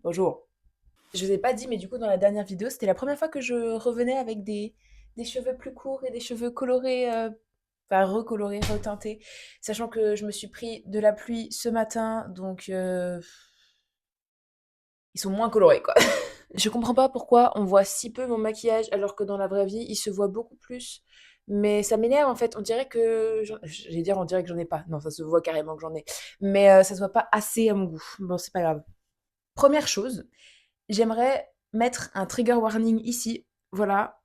Bonjour. Je vous ai pas dit, mais du coup, dans la dernière vidéo, c'était la première fois que je revenais avec des cheveux plus courts et des cheveux colorés, enfin recolorés, reteintés, sachant que je me suis pris de la pluie ce matin, donc ils sont moins colorés, quoi. Je comprends pas pourquoi on voit si peu mon maquillage, alors que dans la vraie vie, il se voit beaucoup plus. Mais ça m'énerve en fait, on dirait que... J'allais dire on dirait que j'en ai pas. Non, ça se voit carrément que j'en ai. Mais ça se voit pas assez à mon goût. Bon, c'est pas grave. Première chose, j'aimerais mettre un trigger warning ici. Voilà,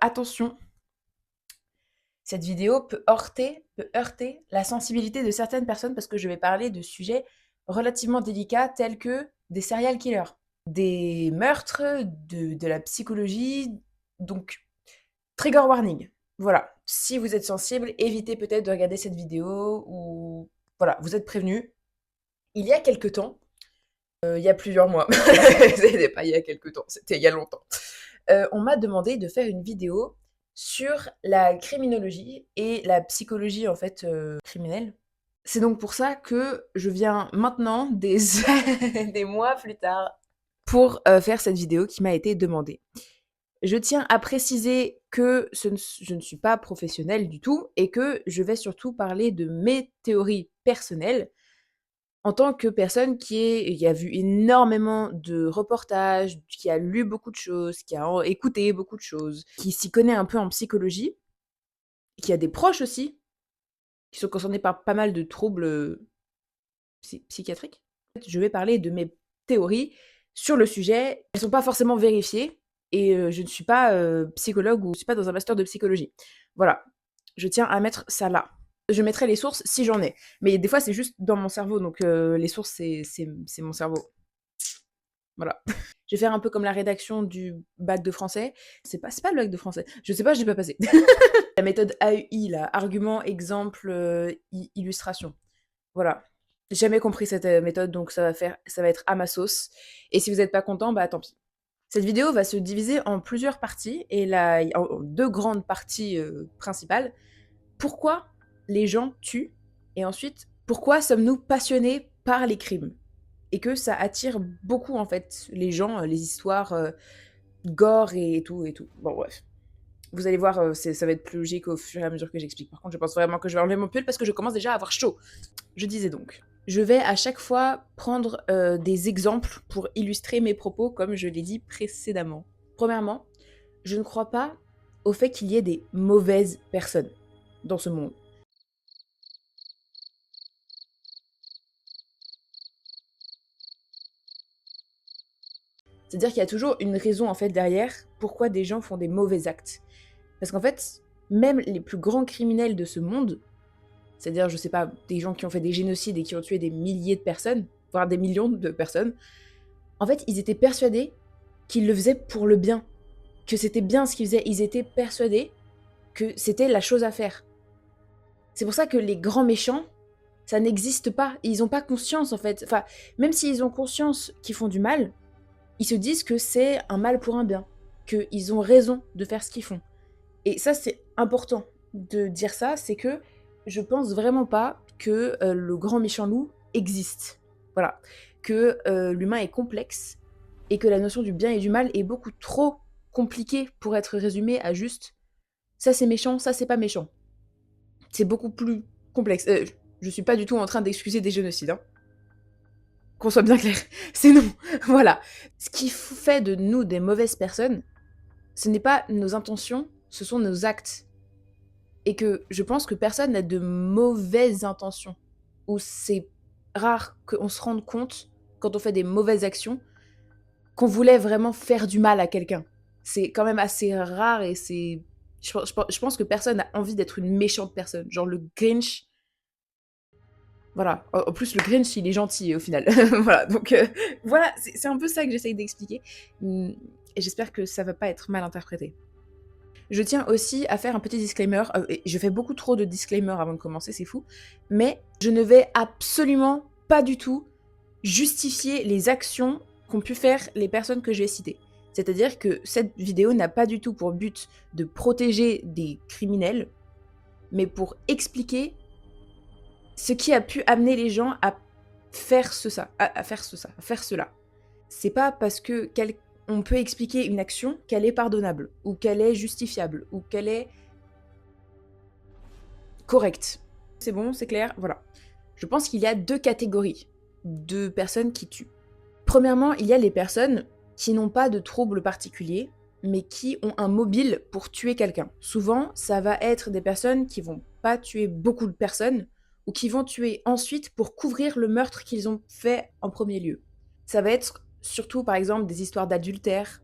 attention, cette vidéo peut heurter la sensibilité de certaines personnes parce que je vais parler de sujets relativement délicats tels que des serial killers, des meurtres, de la psychologie. Donc, trigger warning. Voilà, si vous êtes sensible, évitez peut-être de regarder cette vidéo ou... Voilà, vous êtes prévenus. Il y a quelque temps, il y a plusieurs mois. C'était pas il y a quelque temps, c'était il y a longtemps. On m'a demandé de faire une vidéo sur la criminologie et la psychologie en fait criminelle. C'est donc pour ça que je viens maintenant, des mois plus tard, pour faire cette vidéo qui m'a été demandée. Je tiens à préciser que je ne suis pas professionnelle du tout et que je vais surtout parler de mes théories personnelles en tant que personne qui a vu énormément de reportages, qui a lu beaucoup de choses, qui a écouté beaucoup de choses, qui s'y connaît un peu en psychologie, qui a des proches aussi, qui sont concernés par pas mal de troubles psychiatriques. Je vais parler de mes théories sur le sujet. Elles ne sont pas forcément vérifiées et je ne suis pas psychologue ou je ne suis pas dans un master de psychologie. Voilà, je tiens à mettre ça là. Je mettrai les sources si j'en ai. Mais des fois, c'est juste dans mon cerveau, donc les sources, c'est mon cerveau. Voilà. Je vais faire un peu comme la rédaction du bac de français. C'est pas le bac de français. Je sais pas, je l'ai pas passé. La méthode AUI, là. Argument, exemple, illustration. Voilà. J'ai jamais compris cette méthode, donc ça va être à ma sauce. Et si vous n'êtes pas content, bah tant pis. Cette vidéo va se diviser en plusieurs parties, et là, en deux grandes parties principales. Pourquoi les gens tuent? Et ensuite, pourquoi sommes-nous passionnés par les crimes? Et que ça attire beaucoup, en fait, les gens, les histoires gore et tout, et tout. Bon, bref. Vous allez voir, ça va être plus logique au fur et à mesure que j'explique. Par contre, je pense vraiment que je vais enlever mon pull parce que je commence déjà à avoir chaud. Je disais donc, je vais à chaque fois prendre des exemples pour illustrer mes propos, comme je l'ai dit précédemment. Premièrement, je ne crois pas au fait qu'il y ait des mauvaises personnes dans ce monde. C'est-à-dire qu'il y a toujours une raison en fait derrière pourquoi des gens font des mauvais actes. Parce qu'en fait, même les plus grands criminels de ce monde, c'est-à-dire, je sais pas, des gens qui ont fait des génocides et qui ont tué des milliers de personnes, voire des millions de personnes, en fait, ils étaient persuadés qu'ils le faisaient pour le bien, que c'était bien ce qu'ils faisaient. Ils étaient persuadés que c'était la chose à faire. C'est pour ça que les grands méchants, ça n'existe pas. Ils n'ont pas conscience, en fait. Enfin, même s'ils ont conscience qu'ils font du mal, ils se disent que c'est un mal pour un bien, qu'ils ont raison de faire ce qu'ils font. Et ça, c'est important de dire ça, c'est que je pense vraiment pas que le grand méchant loup existe. Voilà. Que l'humain est complexe et que la notion du bien et du mal est beaucoup trop compliquée pour être résumée à juste ça c'est méchant, ça c'est pas méchant. C'est beaucoup plus complexe. Je suis pas du tout en train d'excuser des génocides, hein. Qu'on soit bien clair. C'est non. Voilà. Ce qui fait de nous des mauvaises personnes, ce n'est pas nos intentions, ce sont nos actes. Et que je pense que personne n'a de mauvaises intentions. Ou c'est rare qu'on se rende compte, quand on fait des mauvaises actions, qu'on voulait vraiment faire du mal à quelqu'un. C'est quand même assez rare et c'est... Je pense que personne n'a envie d'être une méchante personne. Genre le Grinch... Voilà. En plus, le Grinch, il est gentil au final. Voilà. Donc, voilà. C'est un peu ça que j'essaye d'expliquer. Et j'espère que ça va pas être mal interprété. Je tiens aussi à faire un petit disclaimer. Je fais beaucoup trop de disclaimers avant de commencer, c'est fou. Mais je ne vais absolument pas du tout justifier les actions qu'ont pu faire les personnes que je vais citer. C'est-à-dire que cette vidéo n'a pas du tout pour but de protéger des criminels, mais pour expliquer ce qui a pu amener les gens à faire ça, à faire ça, à faire cela. C'est pas parce que on peut expliquer une action qu'elle est pardonnable, ou qu'elle est justifiable, ou qu'elle est correcte. C'est bon, c'est clair, voilà. Je pense qu'il y a 2 catégories de personnes qui tuent. Premièrement, il y a les personnes qui n'ont pas de troubles particuliers, mais qui ont un mobile pour tuer quelqu'un. Souvent, ça va être des personnes qui vont pas tuer beaucoup de personnes, ou qui vont tuer ensuite pour couvrir le meurtre qu'ils ont fait en premier lieu. Ça va être surtout, par exemple, des histoires d'adultère,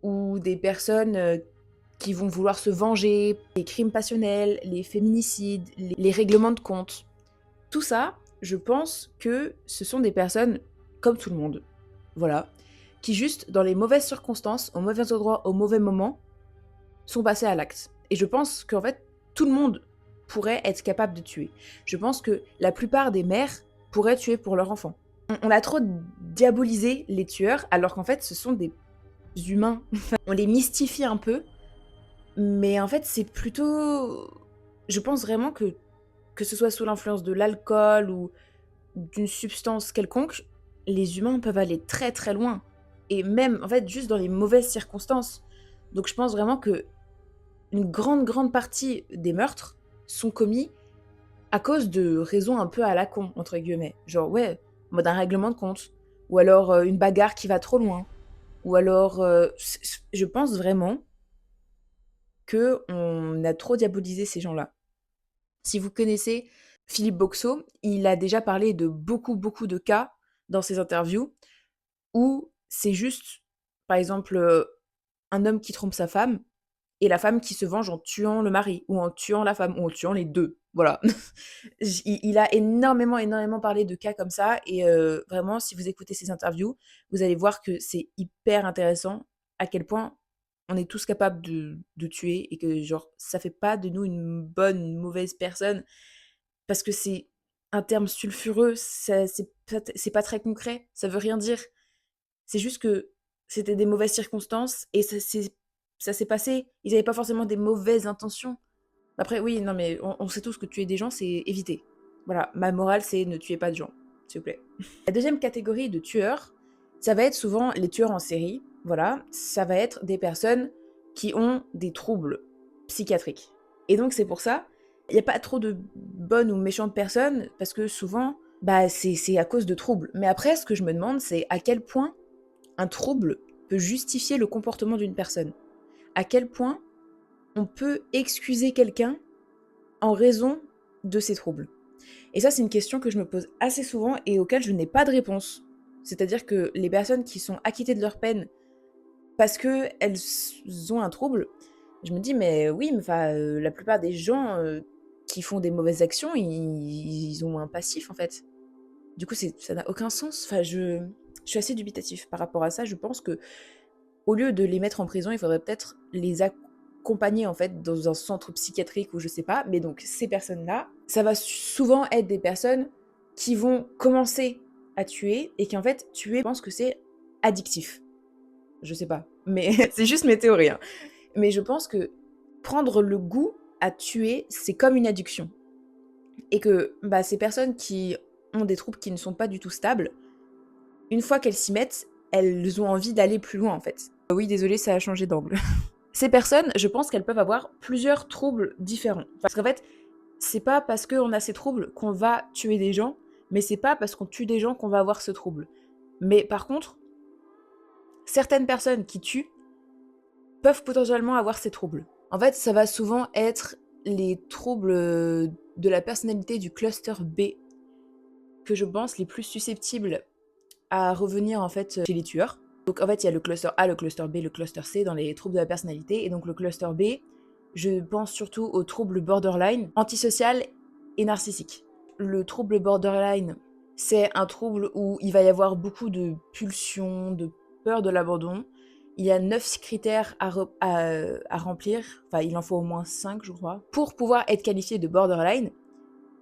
ou des personnes qui vont vouloir se venger, les crimes passionnels, les féminicides, les règlements de compte. Tout ça, je pense que ce sont des personnes comme tout le monde, voilà, qui juste, dans les mauvaises circonstances, au mauvais endroit, au mauvais moment, sont passés à l'acte. Et je pense qu'en fait, tout le monde pourrait être capable de tuer. Je pense que la plupart des mères pourraient tuer pour leur enfant. On a trop diabolisé les tueurs, alors qu'en fait, ce sont des humains. On les mystifie un peu, mais en fait, c'est plutôt... Je pense vraiment que ce soit sous l'influence de l'alcool ou d'une substance quelconque, les humains peuvent aller très très loin. Et même, en fait, juste dans les mauvaises circonstances. Donc je pense vraiment que une grande partie des meurtres sont commis à cause de raisons un peu à la con, entre guillemets. Genre, ouais, en mode un règlement de compte. Ou alors une bagarre qui va trop loin. Ou alors, je pense vraiment que on a trop diabolisé ces gens-là. Si vous connaissez Philippe Boxeau, il a déjà parlé de beaucoup de cas dans ses interviews où c'est juste, par exemple, un homme qui trompe sa femme et la femme qui se venge en tuant le mari ou en tuant la femme ou en tuant les deux. Voilà. Il a énormément parlé de cas comme ça et vraiment, si vous écoutez ses interviews, vous allez voir que c'est hyper intéressant à quel point on est tous capables de tuer et que genre ça fait pas de nous une bonne, une mauvaise personne parce que c'est un terme sulfureux, c'est pas très concret, ça veut rien dire. C'est juste que c'était des mauvaises circonstances et ça s'est passé. Ils avaient pas forcément des mauvaises intentions. Après, oui, non, mais on sait tous que tuer des gens, c'est éviter. Voilà, ma morale, c'est ne tuez pas de gens, s'il vous plaît. La deuxième catégorie de tueurs, ça va être souvent les tueurs en série. Voilà, ça va être des personnes qui ont des troubles psychiatriques. Et donc, c'est pour ça, il n'y a pas trop de bonnes ou méchantes personnes, parce que souvent, bah, c'est à cause de troubles. Mais après, ce que je me demande, c'est à quel point un trouble peut justifier le comportement d'une personne. À quel point on peut excuser quelqu'un en raison de ses troubles. Et ça, c'est une question que je me pose assez souvent et auquel je n'ai pas de réponse. C'est-à-dire que les personnes qui sont acquittées de leur peine parce qu'elles ont un trouble, je me dis, mais oui, mais la plupart des gens qui font des mauvaises actions, ils ont un passif en fait. Du coup, ça n'a aucun sens. Enfin, je suis assez dubitatif par rapport à ça. Je pense que au lieu de les mettre en prison, il faudrait peut-être les accompagner en fait dans un centre psychiatrique ou je sais pas. Mais donc ces personnes-là, ça va souvent être des personnes qui vont commencer à tuer et qui en fait tuer, je pense que c'est addictif. Je sais pas, mais c'est juste mes théories. Hein. Mais je pense que prendre le goût à tuer, c'est comme une addiction. Et que bah, ces personnes qui ont des troubles qui ne sont pas du tout stables, une fois qu'elles s'y mettent, elles ont envie d'aller plus loin en fait. Oui, désolé, ça a changé d'angle. Ces personnes, je pense qu'elles peuvent avoir plusieurs troubles différents. Parce qu'en fait, c'est pas parce qu'on a ces troubles qu'on va tuer des gens, mais c'est pas parce qu'on tue des gens qu'on va avoir ce trouble. Mais par contre, certaines personnes qui tuent peuvent potentiellement avoir ces troubles. En fait, ça va souvent être les troubles de la personnalité du cluster B que je pense les plus susceptibles à revenir en fait chez les tueurs. Donc en fait, il y a le cluster A, le cluster B, le cluster C dans les troubles de la personnalité. Et donc le cluster B, je pense surtout aux troubles borderline, antisocial et narcissique. Le trouble borderline, c'est un trouble où il va y avoir beaucoup de pulsions, de peur de l'abandon. Il y a 9 critères à remplir, enfin il en faut au moins 5 je crois, pour pouvoir être qualifié de borderline.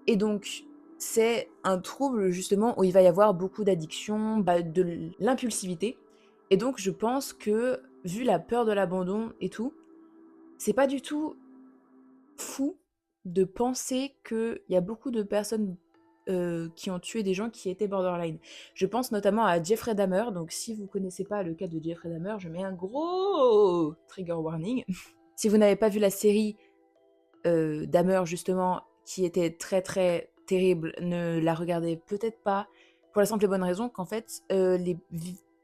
Et donc, c'est un trouble justement où il va y avoir beaucoup d'addiction, de l'impulsivité. Et donc, je pense que, vu la peur de l'abandon et tout, c'est pas du tout fou de penser qu'il y a beaucoup de personnes qui ont tué des gens qui étaient borderline. Je pense notamment à Jeffrey Dahmer, donc si vous connaissez pas le cas de Jeffrey Dahmer, je mets un gros trigger warning. Si vous n'avez pas vu la série Dahmer justement, qui était très très terrible, ne la regardez peut-être pas, pour la simple et bonne raison qu'en fait, les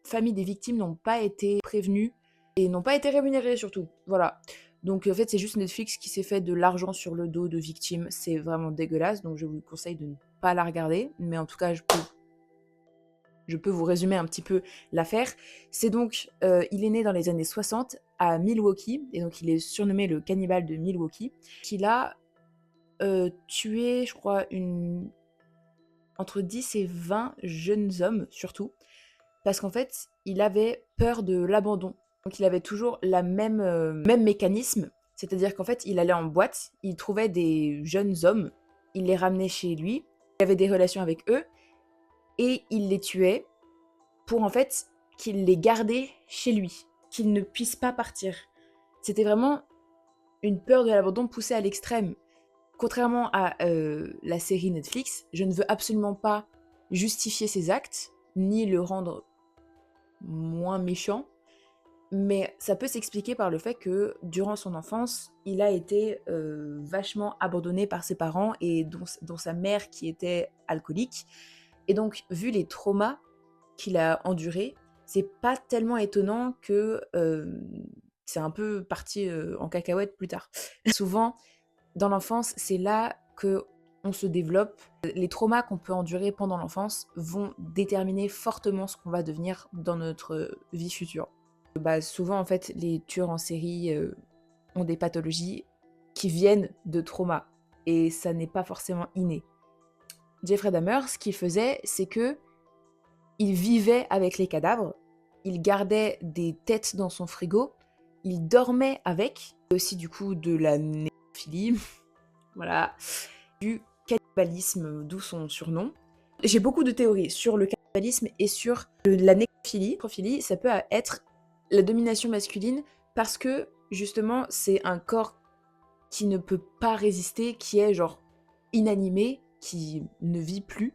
familles des victimes n'ont pas été prévenues et n'ont pas été rémunérées surtout. Voilà. Donc en fait, c'est juste Netflix qui s'est fait de l'argent sur le dos de victimes. C'est vraiment dégueulasse, donc je vous conseille de ne pas la regarder. Mais en tout cas, je peux vous résumer un petit peu l'affaire. C'est donc, il est né dans les années 60 à Milwaukee, et donc il est surnommé le cannibale de Milwaukee, qu'il a tué, je crois, entre 10 et 20 jeunes hommes, surtout, parce qu'en fait, il avait peur de l'abandon. Donc il avait toujours même mécanisme, c'est-à-dire qu'en fait, il allait en boîte, il trouvait des jeunes hommes, il les ramenait chez lui, il avait des relations avec eux, et il les tuait pour en fait qu'il les gardait chez lui, qu'ils ne puissent pas partir. C'était vraiment une peur de l'abandon poussée à l'extrême. Contrairement à la série Netflix, je ne veux absolument pas justifier ses actes, ni le rendre moins méchant, mais ça peut s'expliquer par le fait que durant son enfance, il a été vachement abandonné par ses parents et dont sa mère qui était alcoolique. Et donc, vu les traumas qu'il a endurés, c'est pas tellement étonnant que c'est un peu parti en cacahuète plus tard. Souvent, dans l'enfance, c'est là que on se développe. Les traumas qu'on peut endurer pendant l'enfance vont déterminer fortement ce qu'on va devenir dans notre vie future. Souvent, en fait, les tueurs en série ont des pathologies qui viennent de traumas, et ça n'est pas forcément inné. Jeffrey Dahmer, ce qu'il faisait, c'est que il vivait avec les cadavres, il gardait des têtes dans son frigo, il dormait avec, et aussi du coup de la nécrophilie, voilà, du cannibalisme, d'où son surnom. J'ai beaucoup de théories sur le cannibalisme et sur la nécrophilie. La nécrophilie, ça peut être la domination masculine parce que justement c'est un corps qui ne peut pas résister, qui est genre inanimé, qui ne vit plus.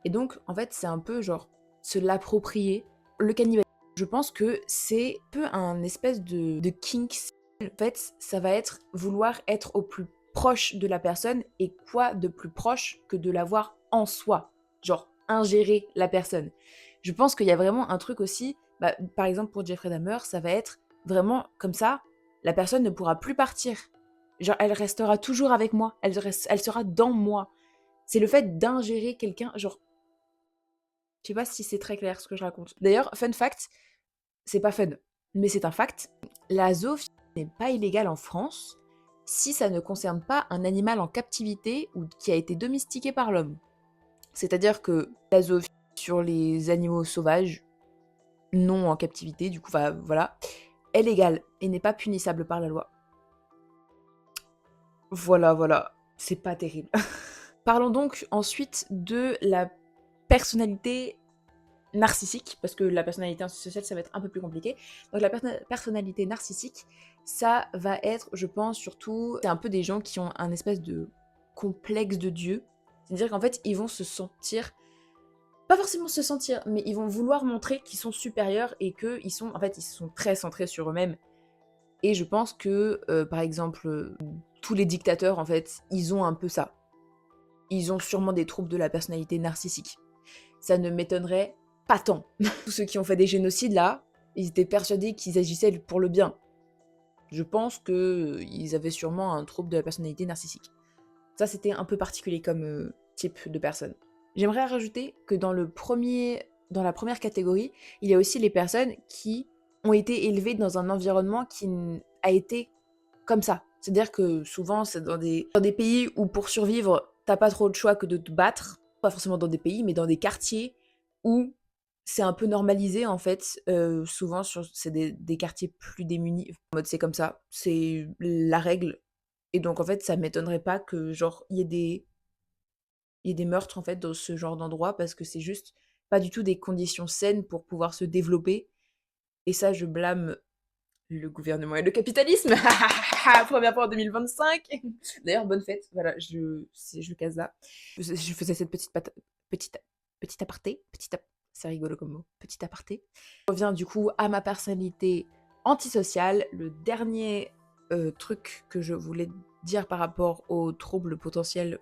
Et donc en fait c'est un peu genre se l'approprier. Le cannibalisme, je pense que c'est un peu un espèce de kink. En fait ça va être vouloir être au plus proche de la personne, et quoi de plus proche que de l'avoir en soi, genre ingérer la personne. Je pense qu'il y a vraiment un truc aussi, par exemple pour Jeffrey Dahmer, ça va être vraiment comme ça, la personne ne pourra plus partir. Genre elle restera toujours avec moi, elle sera dans moi. C'est le fait d'ingérer quelqu'un, genre, je sais pas si c'est très clair ce que je raconte. D'ailleurs, fun fact, c'est pas fun, mais c'est un fact, la zoophilie n'est pas illégale en France si ça ne concerne pas un animal en captivité ou qui a été domestiqué par l'homme. C'est-à-dire que la zoophilie sur les animaux sauvages, non en captivité, du coup, voilà, est légale et n'est pas punissable par la loi. Voilà, c'est pas terrible. Parlons donc ensuite de la personnalité narcissique, parce que la personnalité antisociale, ça va être un peu plus compliqué. Donc la personnalité narcissique, ça va être, je pense, surtout, c'est un peu des gens qui ont un espèce de complexe de Dieu. C'est-à-dire qu'en fait, ils vont se sentir, pas forcément se sentir, mais ils vont vouloir montrer qu'ils sont supérieurs et qu'ils sont, en fait, ils sont très centrés sur eux-mêmes. Et je pense que, par exemple, tous les dictateurs, en fait, ils ont un peu ça. Ils ont sûrement des troubles de la personnalité narcissique. Ça ne m'étonnerait pas tant. Tous ceux qui ont fait des génocides, là, ils étaient persuadés qu'ils agissaient pour le bien. Je pense qu'ils avaient sûrement un trouble de la personnalité narcissique. Ça, c'était un peu particulier comme type de personne. J'aimerais rajouter que dans la première catégorie, il y a aussi les personnes qui ont été élevées dans un environnement qui a été comme ça. C'est-à-dire que souvent, c'est dans des pays où pour survivre, t'as pas trop le choix que de te battre. Pas forcément dans des pays, mais dans des quartiers où c'est un peu normalisé en fait. Souvent, c'est des quartiers plus démunis. En mode, c'est comme ça, c'est la règle. Et donc, en fait, ça m'étonnerait pas que, genre, il y ait des meurtres en fait dans ce genre d'endroit parce que c'est juste pas du tout des conditions saines pour pouvoir se développer. Et ça, je blâme le gouvernement et le capitalisme. Première fois en 2025. D'ailleurs, bonne fête. Voilà, je case là. Je faisais cette petite, petite aparté. C'est rigolo comme mot. Petit aparté. Je reviens du coup à ma personnalité antisociale. Le dernier truc que je voulais dire par rapport aux troubles potentiels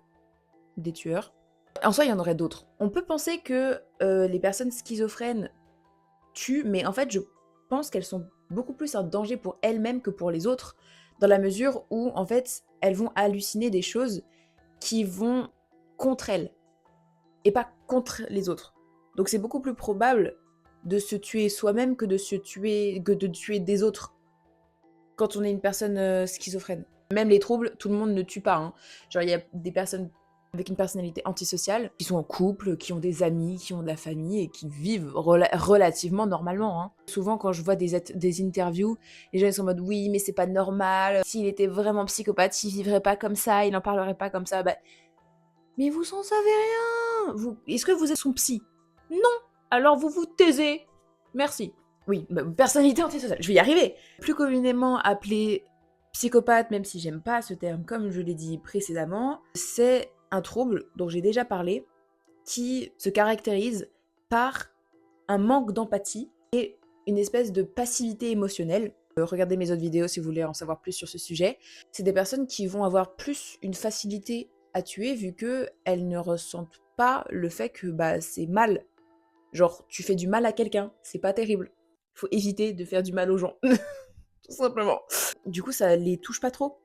des tueurs. En soi, il y en aurait d'autres. On peut penser que les personnes schizophrènes tuent, mais en fait, je pense qu'elles sont beaucoup plus un danger pour elles-mêmes que pour les autres, dans la mesure où, en fait, elles vont halluciner des choses qui vont contre elles, et pas contre les autres. Donc c'est beaucoup plus probable de se tuer soi-même que de tuer des autres quand on est une personne schizophrène. Même les troubles, tout le monde ne tue pas, hein. Genre, il y a des personnes avec une personnalité antisociale, qui sont en couple, qui ont des amis, qui ont de la famille et qui vivent relativement normalement, hein. Souvent, quand je vois des interviews, les gens ils sont en mode oui, mais c'est pas normal. S'il était vraiment psychopathe, il vivrait pas comme ça, il en parlerait pas comme ça. Bah, mais vous en savez rien. Est-ce que vous êtes son psy? Non. Alors vous vous taisez. Merci. Oui, bah, personnalité antisociale. Je vais y arriver. Plus communément appelé psychopathe, même si j'aime pas ce terme, comme je l'ai dit précédemment, c'est un trouble dont j'ai déjà parlé, qui se caractérise par un manque d'empathie et une espèce de passivité émotionnelle. Regardez mes autres vidéos si vous voulez en savoir plus sur ce sujet. C'est des personnes qui vont avoir plus une facilité à tuer vu qu'elles ne ressentent pas le fait que bah, c'est mal. Genre, tu fais du mal à quelqu'un, c'est pas terrible. Il faut éviter de faire du mal aux gens. Tout simplement. Du coup, ça les touche pas trop.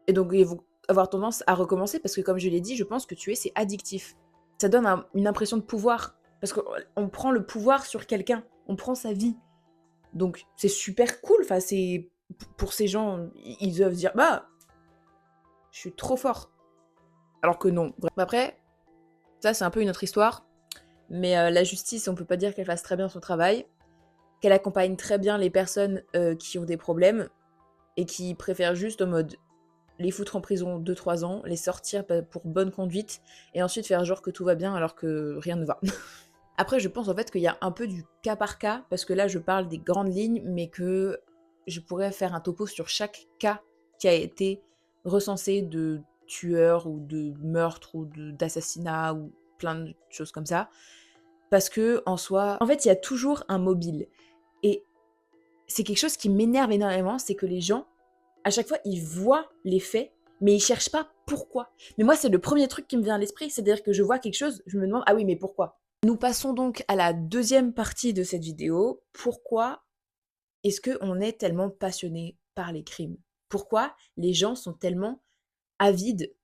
Et donc, ils vont avoir tendance à recommencer parce que, comme je l'ai dit, je pense que tuer, c'est addictif. Ça donne une impression de pouvoir. Parce qu'on prend le pouvoir sur quelqu'un. On prend sa vie. Donc, c'est super cool. Enfin, c'est... Pour ces gens, ils doivent dire, bah, je suis trop fort. Alors que non. Après, ça, c'est un peu une autre histoire. Mais la justice, on peut pas dire qu'elle fasse très bien son travail. Qu'elle accompagne très bien les personnes qui ont des problèmes et qui préfèrent juste en mode les foutre en prison 2-3 ans, les sortir pour bonne conduite et ensuite faire genre que tout va bien alors que rien ne va. Après, je pense en fait qu'il y a un peu du cas par cas parce que là, je parle des grandes lignes, mais que je pourrais faire un topo sur chaque cas qui a été recensé de tueur ou de meurtre ou d'assassinat ou plein de choses comme ça. Parce que, en soi, en fait, il y a toujours un mobile. Et c'est quelque chose qui m'énerve énormément, c'est que les gens, à chaque fois, ils voient les faits, mais ils cherchent pas pourquoi. Mais moi, c'est le premier truc qui me vient à l'esprit, c'est-à-dire que je vois quelque chose, je me demande, ah oui, mais pourquoi? Nous passons donc à la deuxième partie de cette vidéo. Pourquoi est-ce qu'on est tellement passionné par les crimes? Pourquoi les gens sont tellement avides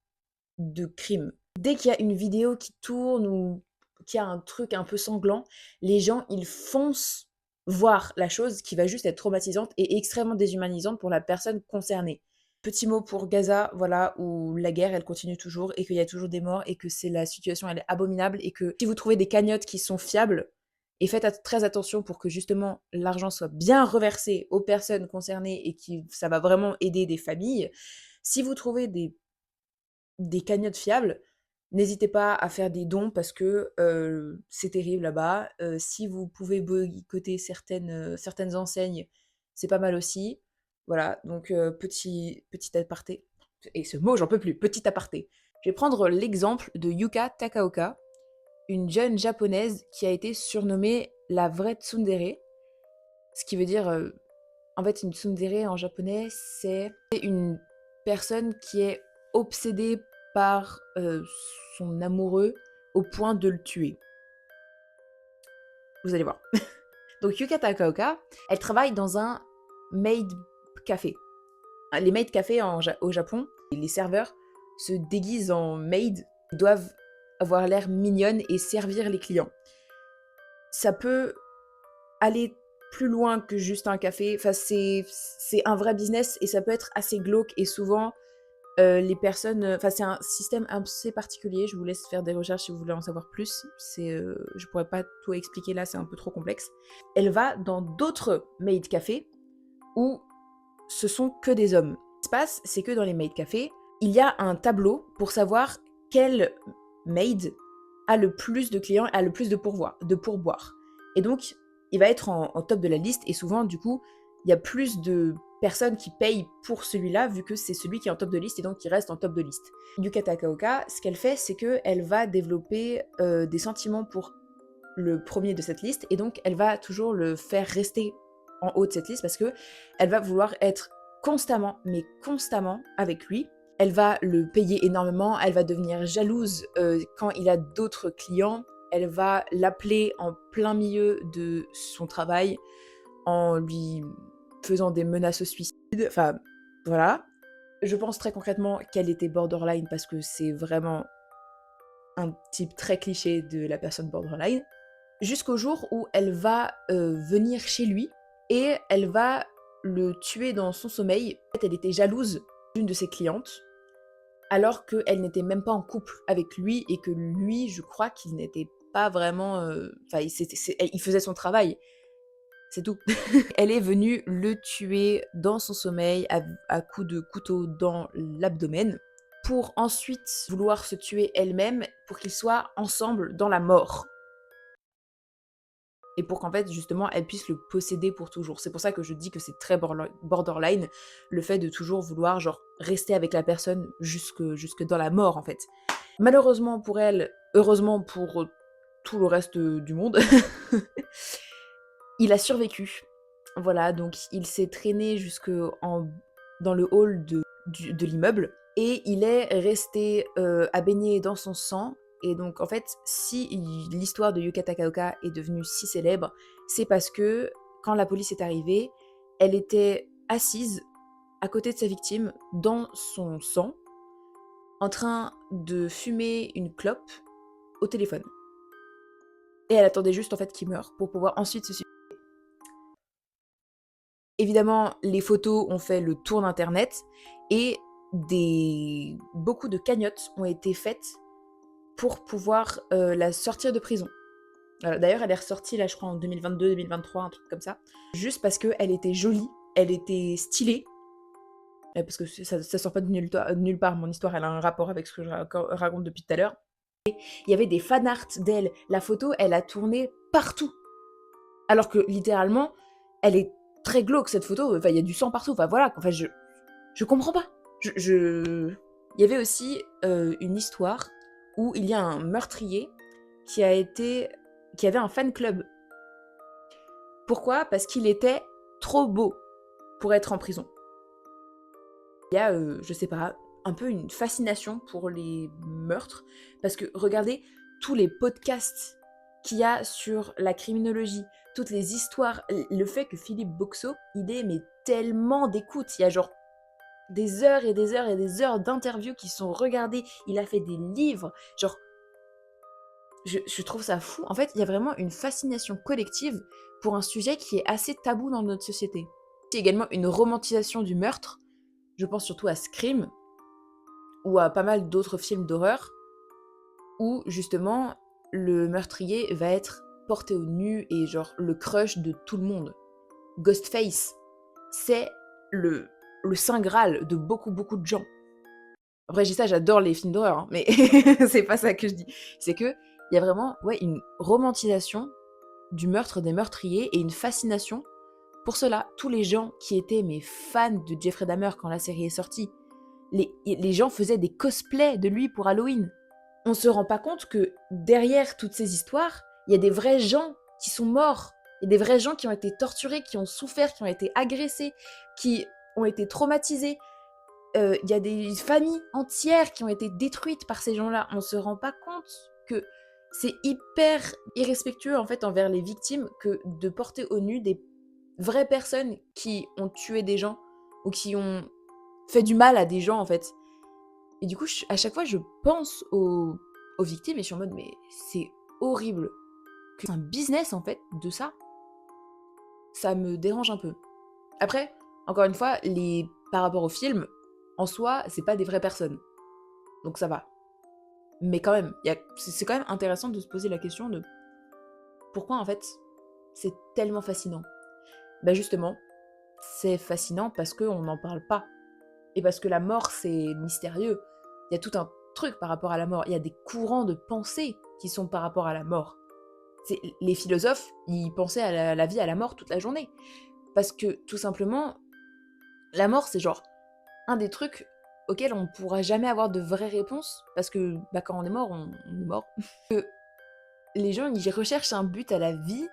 de crimes? Dès qu'il y a une vidéo qui tourne ou qu'il y a un truc un peu sanglant, les gens, ils foncent voir la chose qui va juste être traumatisante et extrêmement déshumanisante pour la personne concernée. Petit mot pour Gaza, voilà, où la guerre, elle continue toujours et qu'il y a toujours des morts et que c'est la situation, elle est abominable et que si vous trouvez des cagnottes qui sont fiables, et faites très attention pour que justement l'argent soit bien reversé aux personnes concernées et que ça va vraiment aider des familles. Si vous trouvez des cagnottes fiables, n'hésitez pas à faire des dons parce que c'est terrible là-bas. Si vous pouvez boycotter certaines enseignes, c'est pas mal aussi. Voilà, donc petit aparté. Et ce mot, j'en peux plus, petit aparté. Je vais prendre l'exemple de Yuka Takaoka, une jeune japonaise qui a été surnommée la vraie tsundere. Ce qui veut dire, en fait, une tsundere en japonais, c'est une personne qui est obsédée par son amoureux au point de le tuer. Vous allez voir. Donc Yuka Takaoka, elle travaille dans un maid café. Les maid cafés au Japon, les serveurs se déguisent en maid, doivent avoir l'air mignonne et servir les clients. Ça peut aller plus loin que juste un café. Enfin, c'est un vrai business et ça peut être assez glauque et souvent les personnes... Enfin, c'est un système assez particulier. Je vous laisse faire des recherches si vous voulez en savoir plus. Je pourrais pas tout expliquer là, c'est un peu trop complexe. Elle va dans d'autres maid cafés où ce sont que des hommes. Ce qui se passe, c'est que dans les maid cafés, il y a un tableau pour savoir quelle maid a le plus de clients, a le plus de pourboire. Et donc, il va être en top de la liste et souvent, du coup, il y a plus de personnes qui payent pour celui-là, vu que c'est celui qui est en top de liste et donc qui reste en top de liste. Yuka Takaoka, ce qu'elle fait, c'est qu'elle va développer des sentiments pour le premier de cette liste, et donc elle va toujours le faire rester en haut de cette liste parce que elle va vouloir être constamment, mais constamment avec lui. Elle va le payer énormément, elle va devenir jalouse quand il a d'autres clients, elle va l'appeler en plein milieu de son travail en lui faisant des menaces au suicide, enfin voilà. Je pense très concrètement qu'elle était borderline parce que c'est vraiment un type très cliché de la personne borderline. Jusqu'au jour où elle va venir chez lui et elle va le tuer dans son sommeil. En fait, elle était jalouse d'une de ses clientes, alors qu'elle n'était même pas en couple avec lui et que lui, je crois qu'il n'était pas vraiment... Enfin, il faisait son travail, c'est tout. Elle est venue le tuer dans son sommeil à coups de couteau dans l'abdomen pour ensuite vouloir se tuer elle-même pour qu'ils soient ensemble dans la mort. Et pour qu'en fait, justement, elle puisse le posséder pour toujours. C'est pour ça que je dis que c'est très borderline, le fait de toujours vouloir, genre, rester avec la personne jusque dans la mort, en fait. Malheureusement pour elle, heureusement pour tout le reste du monde, il a survécu. Voilà, donc il s'est traîné dans le hall de l'immeuble, et il est resté à baigner dans son sang. Et donc en fait, si l'histoire de Yuka Takaoka est devenue si célèbre, c'est parce que quand la police est arrivée, elle était assise à côté de sa victime, dans son sang, en train de fumer une clope au téléphone. Et elle attendait juste en fait qu'il meure pour pouvoir ensuite se suicider. Évidemment, les photos ont fait le tour d'internet et beaucoup de cagnottes ont été faites pour pouvoir la sortir de prison. Voilà, d'ailleurs, elle est ressortie là, je crois, en 2022-2023, un truc comme ça. Juste parce qu'elle était jolie, elle était stylée. Parce que ça sort pas de nulle part, mon histoire, elle a un rapport avec ce que je raconte depuis tout à l'heure. Il y avait des fanarts d'elle. La photo, elle a tourné partout. Alors que, littéralement, elle est très glauque, cette photo. Enfin, il y a du sang partout. Enfin, voilà. Enfin, je comprends pas. Il y avait aussi une histoire où il y a un meurtrier qui avait un fan club. Pourquoi ? Parce qu'il était trop beau pour être en prison. Il y a, je sais pas, un peu une fascination pour les meurtres, parce que regardez tous les podcasts qu'il y a sur la criminologie, toutes les histoires, le fait que Philippe Boxo, il ait mais tellement d'écoute, il y a genre des heures et des heures et des heures d'interviews qui sont regardées, il a fait des livres, genre je trouve ça fou. En fait, il y a vraiment une fascination collective pour un sujet qui est assez tabou dans notre société. Il y a également une romantisation du meurtre. Je pense surtout à Scream ou à pas mal d'autres films d'horreur où justement le meurtrier va être porté au nu et genre le crush de tout le monde. Ghostface, c'est le saint graal de beaucoup de gens. Après, je dis ça, j'adore les films d'horreur, hein, mais c'est pas ça que je dis. C'est que il y a vraiment une romantisation du meurtre des meurtriers et une fascination pour cela. Tous les gens qui étaient fans de Jeffrey Dahmer quand la série est sortie, les gens faisaient des cosplays de lui pour Halloween. On se rend pas compte que derrière toutes ces histoires, il y a des vrais gens qui sont morts. Il y a des vrais gens qui ont été torturés, qui ont souffert, qui ont été agressés, qui ont été traumatisés. Il y a des familles entières qui ont été détruites par ces gens-là. On se rend pas compte que c'est hyper irrespectueux en fait envers les victimes que de porter au nu des vraies personnes qui ont tué des gens ou qui ont fait du mal à des gens en fait. Et du coup, à chaque fois, je pense aux victimes et je suis en mode mais c'est horrible. Que c'est un business en fait de ça. Ça me dérange un peu. Après, encore une fois, par rapport au film, en soi, c'est pas des vraies personnes. Donc ça va. Mais quand même, c'est quand même intéressant de se poser la question de pourquoi en fait c'est tellement fascinant. Ben justement, c'est fascinant parce qu'on n'en parle pas. Et parce que la mort, c'est mystérieux. Il y a tout un truc par rapport à la mort. Il y a des courants de pensée qui sont par rapport à la mort. Les philosophes, ils pensaient à la vie, à la mort toute la journée. Parce que, tout simplement, la mort, c'est genre un des trucs auxquels on ne pourra jamais avoir de vraies réponses, parce que bah, quand on est mort, on est mort. Que les gens, ils recherchent un but à la vie,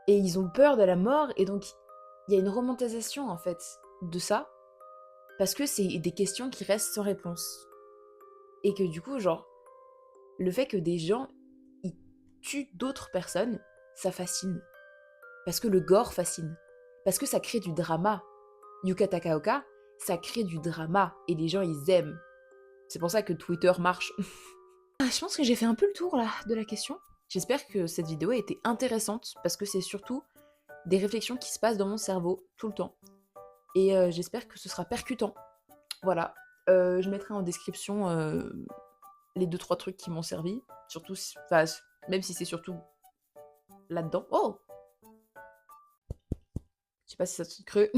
et ils ont peur de la mort, et donc il y a une romantisation, en fait, de ça, parce que c'est des questions qui restent sans réponse. Et que du coup, genre, le fait que des gens, ils tuent d'autres personnes, ça fascine. Parce que le gore fascine. Parce que ça crée du drama. Yuka Takaoka, ça crée du drama, et les gens, ils aiment. C'est pour ça que Twitter marche. Je pense que j'ai fait un peu le tour, là, de la question. J'espère que cette vidéo a été intéressante, parce que c'est surtout des réflexions qui se passent dans mon cerveau, tout le temps. Et j'espère que ce sera percutant. Voilà. Je mettrai en description les 2-3 trucs qui m'ont servi. Surtout, enfin, même si c'est surtout là-dedans. Oh! Je sais pas si ça se creux.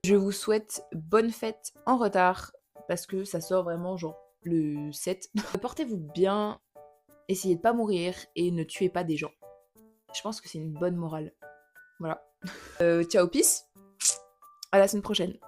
Je vous souhaite bonne fête en retard, parce que ça sort vraiment genre le 7. Portez-vous bien, essayez de pas mourir et ne tuez pas des gens. Je pense que c'est une bonne morale. Voilà. Ciao, peace. À la semaine prochaine.